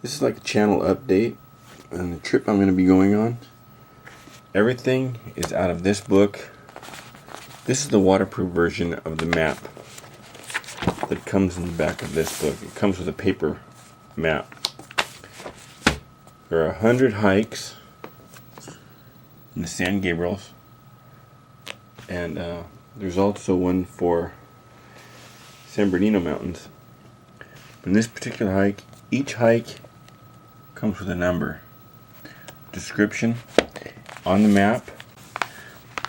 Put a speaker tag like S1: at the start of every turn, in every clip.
S1: This is like a channel update on the trip I'm going to be going on. Everything is out of this book. This is the waterproof version of the map that comes in the back of this book. It comes with a paper map. There are 100 hikes in the San Gabriels, and there's also one for San Bernardino Mountains. In this particular hike, each hike comes with a number, description on the map.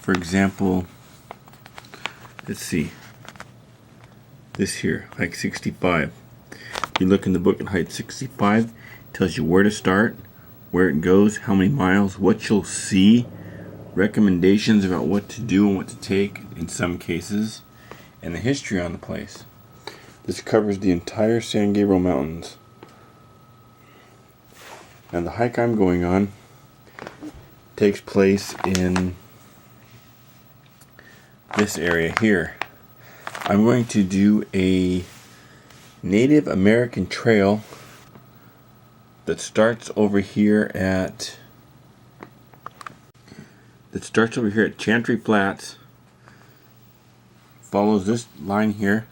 S1: For example, let's see, this here, hike 65. You look in the book at hike 65, it tells you where to start, where it goes, how many miles, what you'll see, recommendations about what to do and what to take in some cases, and the history on the place. This covers the entire San Gabriel Mountains. And the hike I'm going on takes place in this area here. I'm going to do a Native American trail that starts over here at Chantry Flats, follows this line here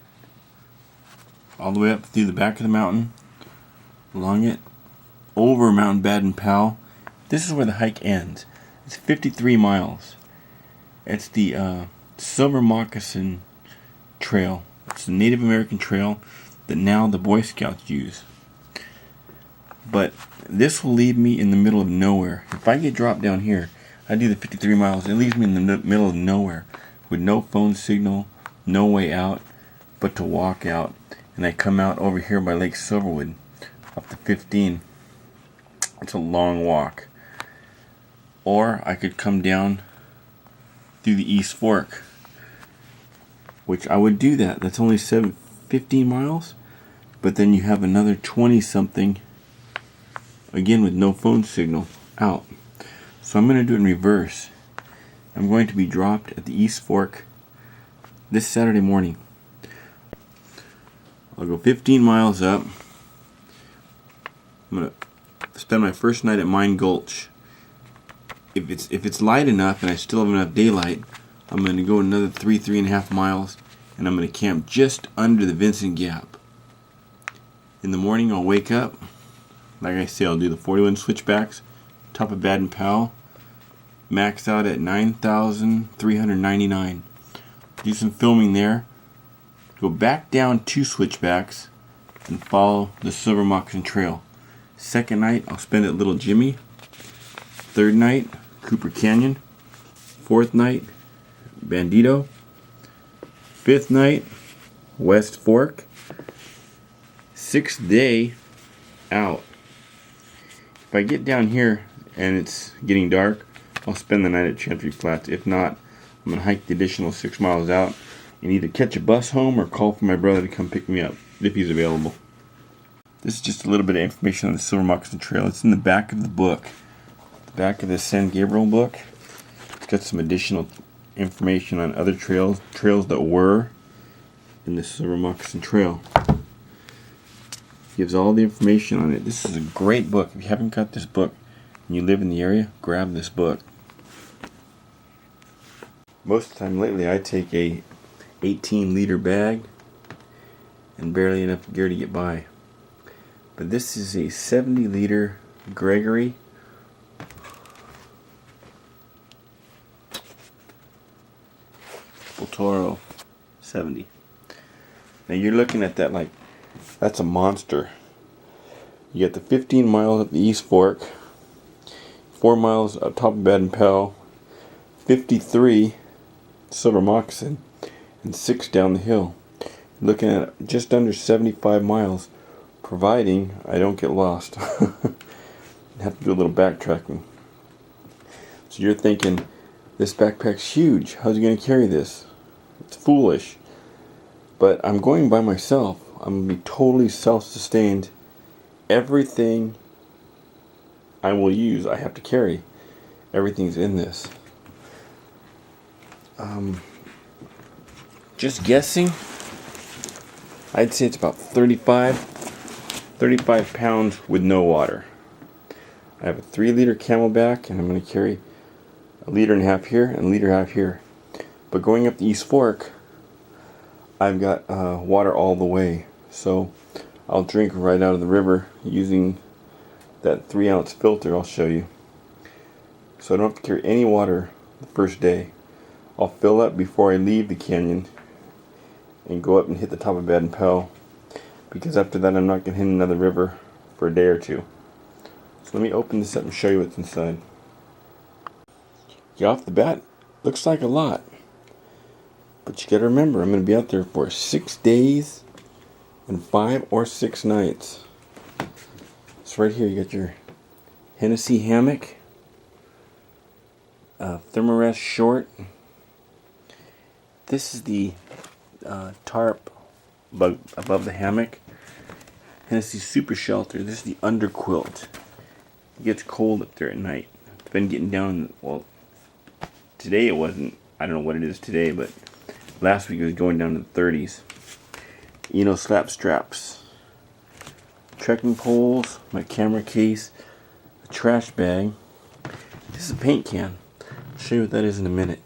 S1: all the way up through the back of the mountain, along it, over Mount Baden-Powell. This is where the hike ends. It's 53 miles. It's the Silver Moccasin Trail. It's the Native American trail that now the Boy Scouts use. But this will leave me in the middle of nowhere. If I get dropped down here, I do the 53 miles, it leaves me in the middle of nowhere with no phone signal, no way out but to walk out. And I come out over here by Lake Silverwood up to 15. It's a long walk. Or I could come down through the East Fork, which I would do that. That's only 15 miles, but then you have another 20 something, again with no phone signal, out. So I'm going to do it in reverse. I'm going to be dropped at the East Fork this Saturday morning. I'll go 15 miles up. I'm going to spend my first night at Mine Gulch. If it's light enough and I still have enough daylight, I'm going to go another 3.5 miles, and I'm going to camp just under the Vincent Gap. In the morning I'll wake up. Like I say, I'll do the 41 switchbacks, top of Baden-Powell, max out at 9,399. Do some filming there. Go back down 2 switchbacks and follow the Silver Moccasin Trail. Second night, I'll spend at Little Jimmy. Third night, Cooper Canyon. Fourth night, Bandito. Fifth night, West Fork. Sixth day, out. If I get down here and it's getting dark, I'll spend the night at Chantry Flats. If not, I'm going to hike the additional 6 miles out and either catch a bus home or call for my brother to come pick me up, if he's available. This is just a little bit of information on the Silver Moccasin Trail. It's in the back of the book. The back of the San Gabriel book. It's got some additional information on other trails that were in the Silver Moccasin Trail. Gives all the information on it. This is a great book. If you haven't got this book and you live in the area, grab this book. Most of the time lately I take a 18-liter bag and barely enough gear to get by. But this is a 70-liter Gregory Toro 70. Now you're looking at that like that's a monster. You got the 15 miles at the East Fork, 4 miles up top of Baden-Powell, 53 Silver Moccasin, and 6 down the hill. You're looking at just under 75 miles, providing I don't get lost. I have to do a little backtracking. So you're thinking, this backpack's huge. How's he going to carry this? It's foolish. But I'm going by myself. I'm going to be totally self-sustained. Everything I will use, I have to carry. Everything's in this. Just guessing, I'd say it's about 35 35 pounds with no water. I have a 3-liter Camelback, and I'm going to carry 1.5 liters here and 1.5 liters here. But going up the East Fork, I've got water all the way, so I'll drink right out of the river using that 3-ounce filter I'll show you. So I don't have to carry any water the first day. I'll fill up before I leave the canyon and go up and hit the top of Baden Powell, because after that I'm not going to hit another river for a day or two. So let me open this up and show you what's inside. Yeah, off the bat, looks like a lot. But you gotta remember, I'm gonna be out there for 6 days and 5 or 6 nights. So right here you got your Hennessy hammock, Thermarest short. This is the tarp above the hammock. Hennessy super shelter. This is the underquilt. It gets cold up there at night. It's been getting down, well, today it wasn't. I don't know what it is today, but last week it was going down to the 30s. Slap straps, trekking poles, my camera case, a trash bag. This is a paint can. I'll show you what that is in a minute.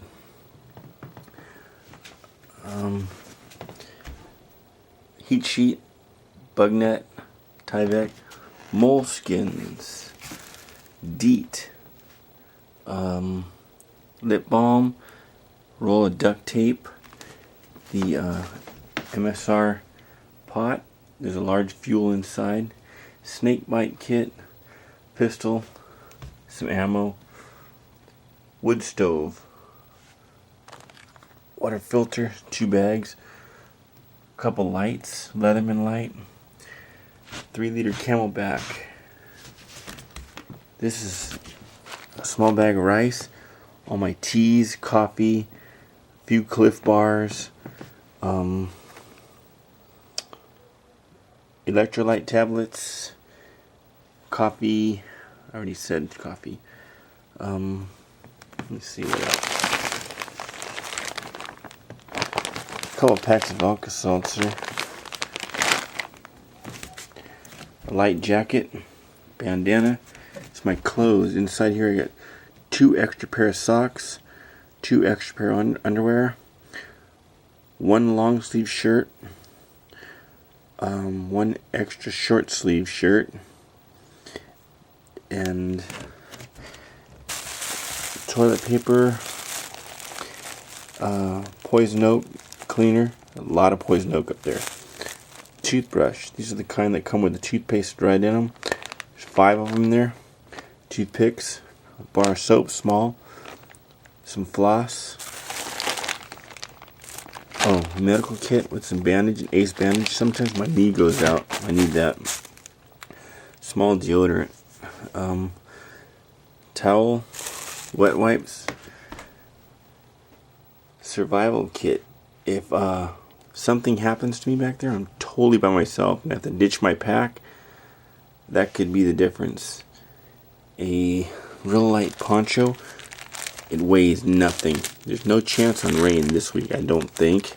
S1: Heat sheet, bug net, Tyvek, moleskins, DEET, lip balm, roll of duct tape, the MSR pot. There's a large fuel inside, snake bite kit, pistol, some ammo, wood stove, water filter, 2 bags, couple lights, Leatherman light, 3-liter Camelback. This is a small bag of rice, all my teas, coffee, few Cliff Bars, electrolyte tablets, coffee. I already said coffee. Let me see what else. A couple packs of Alka-Seltzer, a light jacket, bandana. It's my clothes. Inside here I got 2 extra pair of socks, 2 extra pair of underwear, 1 long sleeve shirt, 1 extra short sleeve shirt, and toilet paper, poison oak cleaner, a lot of poison oak up there. Toothbrush. These are the kind that come with the toothpaste dried in them. There's 5 of them there. Toothpicks, a bar of soap, small, some floss. Oh, medical kit with some bandage, an ace bandage. Sometimes my knee goes out. I need that. Small deodorant. Towel, wet wipes. Survival kit. If something happens to me back there, I'm totally by myself and I have to ditch my pack. That could be the difference. A real light poncho. It weighs nothing. There's no chance on rain this week, I don't think.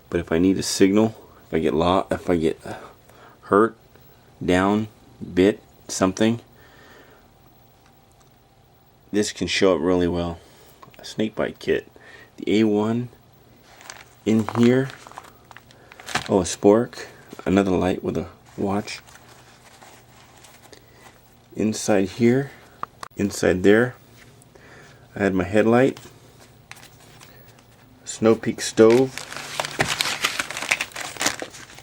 S1: But if I need a signal, if I get lost, if I get hurt, down, bit, something, this can show up really well. A snakebite kit. The A1 in here. Oh, a spork. Another light with a watch. Inside here. Inside there. I had my headlight, Snow Peak stove,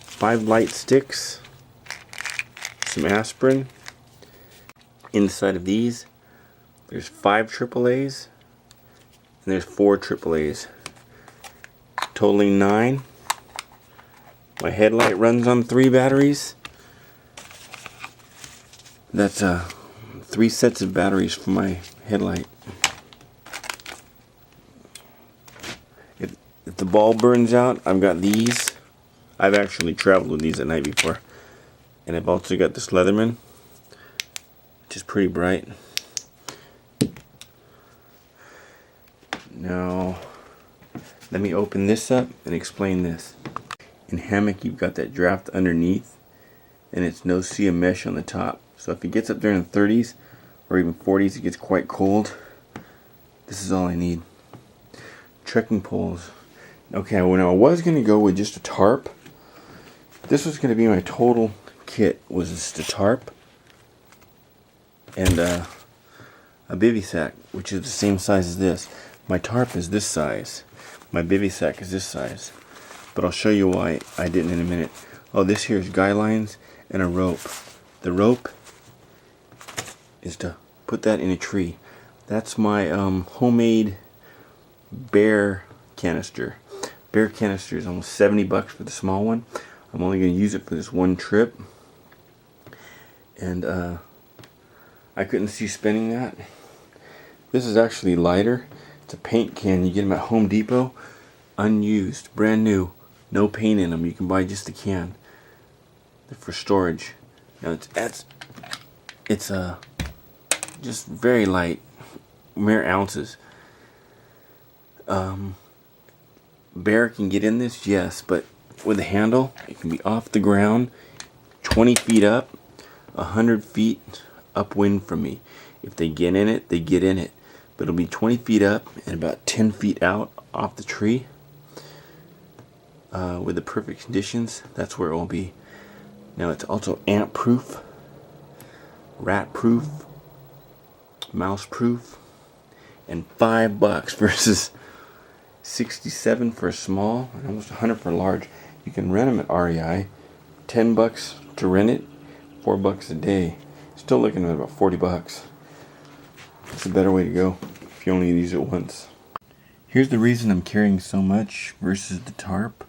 S1: 5 light sticks, some aspirin. Inside of these, there's 5 AAAs, and there's 4 AAAs, totaling 9. My headlight runs on 3 batteries. That's 3 sets of batteries for my headlight. If the ball burns out, I've got these. I've actually traveled with these at night before. And I've also got this Leatherman, which is pretty bright. Now, let me open this up and explain this. In hammock, you've got that draft underneath. and it's no sea of mesh on the top. So if it gets up there in the 30s or even 40s, it gets quite cold. This is all I need. Trekking poles. Okay, when I was going to go with just a tarp, this was going to be my total kit, was just a tarp and a bivy sack, which is the same size as this. My tarp is this size. My bivy sack is this size. But I'll show you why I didn't in a minute. Oh, this here is guy lines and a rope. The rope is to put that in a tree. That's my homemade bear canister. Bear canister is almost 70 bucks for the small one. I'm only going to use it for this one trip. And I couldn't see spending that. This is actually lighter. It's a paint can. You get them at Home Depot. Unused. Brand new. No paint in them. You can buy just a can. They're for storage. Now it's just very light. Mere ounces. Bear can get in this, yes, but with a handle, it can be off the ground, 20 feet up, 100 feet upwind from me. If they get in it, they get in it. But it'll be 20 feet up and about 10 feet out off the tree. With the perfect conditions, that's where it will be. Now it's also ant proof, rat proof, mouse proof, and $5 versus 67 for a small and almost 100 for a large. You can rent them at REI. 10 bucks to rent it, $4 a day. Still looking at about 40 bucks. It's a better way to go if you only use it once. Here's the reason I'm carrying so much versus the tarp.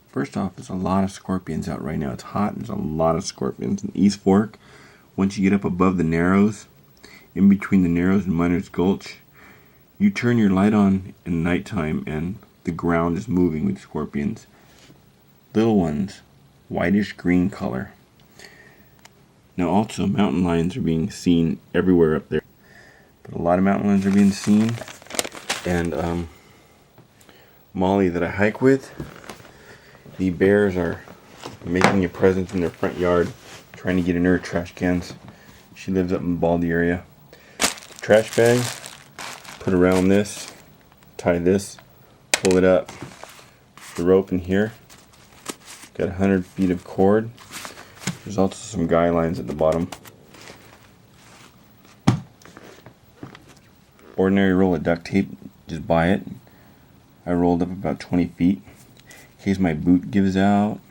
S1: First off, there's a lot of scorpions out right now. It's hot. There's a lot of scorpions in East Fork. Once you get up above the Narrows, in between the Narrows and Miners Gulch, you turn your light on in nighttime and the ground is moving with scorpions. Little ones, whitish green color. Now also mountain lions are being seen everywhere up there. But a lot of mountain lions are being seen. And Molly that I hike with, the bears are making a presence in their front yard, trying to get in her trash cans. She lives up in the Baldy area. Trash bag, put around this, tie this, pull it up. The rope in here, got 100 feet of cord. There's also some guy lines at the bottom. Ordinary roll of duct tape, just buy it. I rolled up about 20 feet. In case my boot gives out,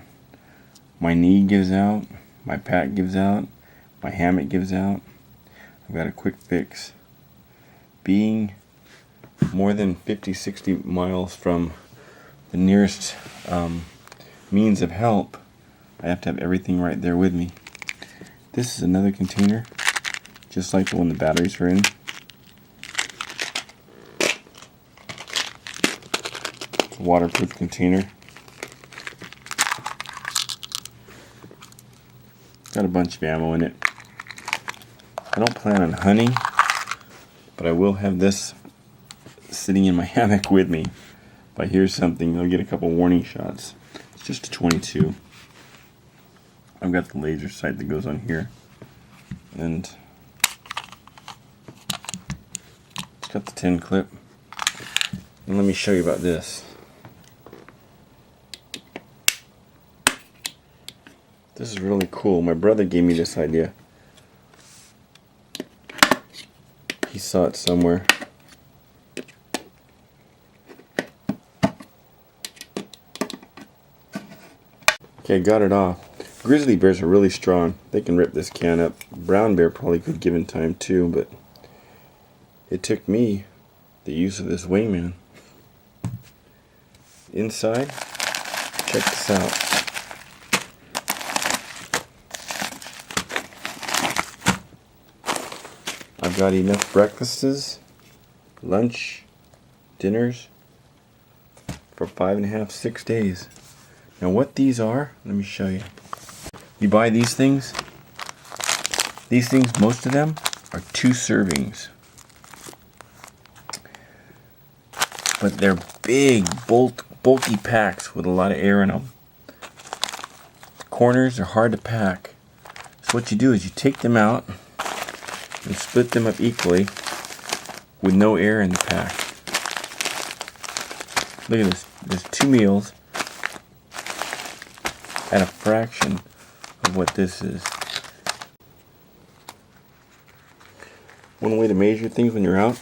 S1: my knee gives out, my pack gives out, my hammock gives out. I've got a quick fix. Being more than 50-60 miles from the nearest means of help, I have to have everything right there with me. This is another container, just like the one the batteries are in. It's a waterproof container. Got a bunch of ammo in it. I don't plan on hunting, but I will have this sitting in my hammock with me. If I hear something, I'll get a couple warning shots. It's just a 22. I've got the laser sight that goes on here. And it's got the 10 clip. And let me show you about this. This is really cool. My brother gave me this idea. He saw it somewhere. Okay, got it off. Grizzly bears are really strong. They can rip this can up. Brown bear probably could given time too, but it took me the use of this wingman. Inside, check this out. I've got enough breakfasts, lunch, dinners for 5.5, 6 days. Now what these are, let me show you. You buy these things, most of them are 2 servings. But they're big, bulky packs with a lot of air in them. corners are hard to pack. So what you do is you take them out and split them up equally with no air in the pack. Look at this. There's 2 meals at a fraction of what this is. One way to measure things when you're out,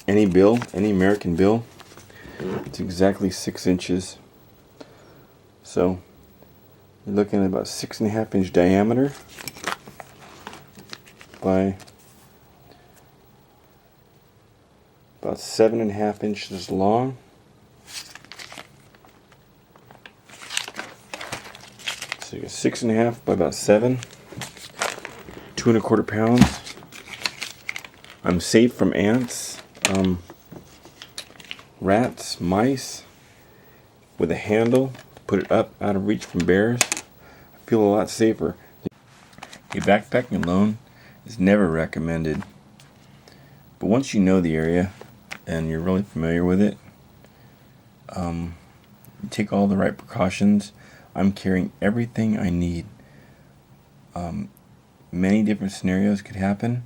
S1: any bill, any American bill, it's exactly 6 inches. So you're looking at about 6.5 inch diameter by about 7.5 inches long. So you got 6.5 by about 7, 2.25 pounds. I'm safe from ants, rats, mice. With a handle, put it up out of reach from bears. I feel a lot safer. A backpacking alone is never recommended. But once you know the area and you're really familiar with it, you take all the right precautions. I'm carrying everything I need. Many different scenarios could happen,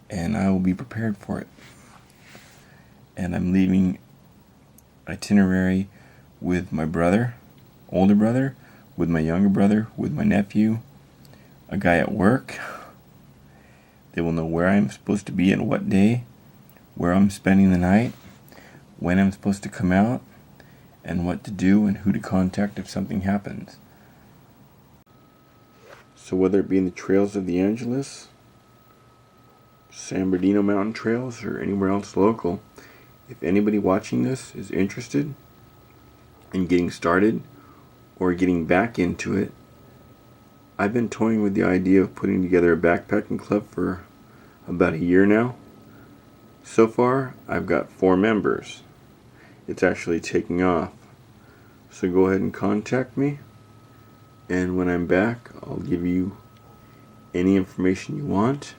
S1: and I will be prepared for it. And I'm leaving itinerary with my brother, older brother, with my younger brother, with my nephew, a guy at work. They will know where I'm supposed to be and what day, where I'm spending the night, when I'm supposed to come out, and what to do and who to contact if something happens. So whether it be in the trails of the Angeles, San Bernardino mountain trails, or anywhere else local, if anybody watching this is interested in getting started or getting back into it, I've been toying with the idea of putting together a backpacking club for about a year now. So far, I've got 4 members. It's actually taking off. So go ahead and contact me, and when I'm back, I'll give you any information you want.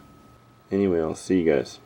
S1: Anyway, I'll see you guys.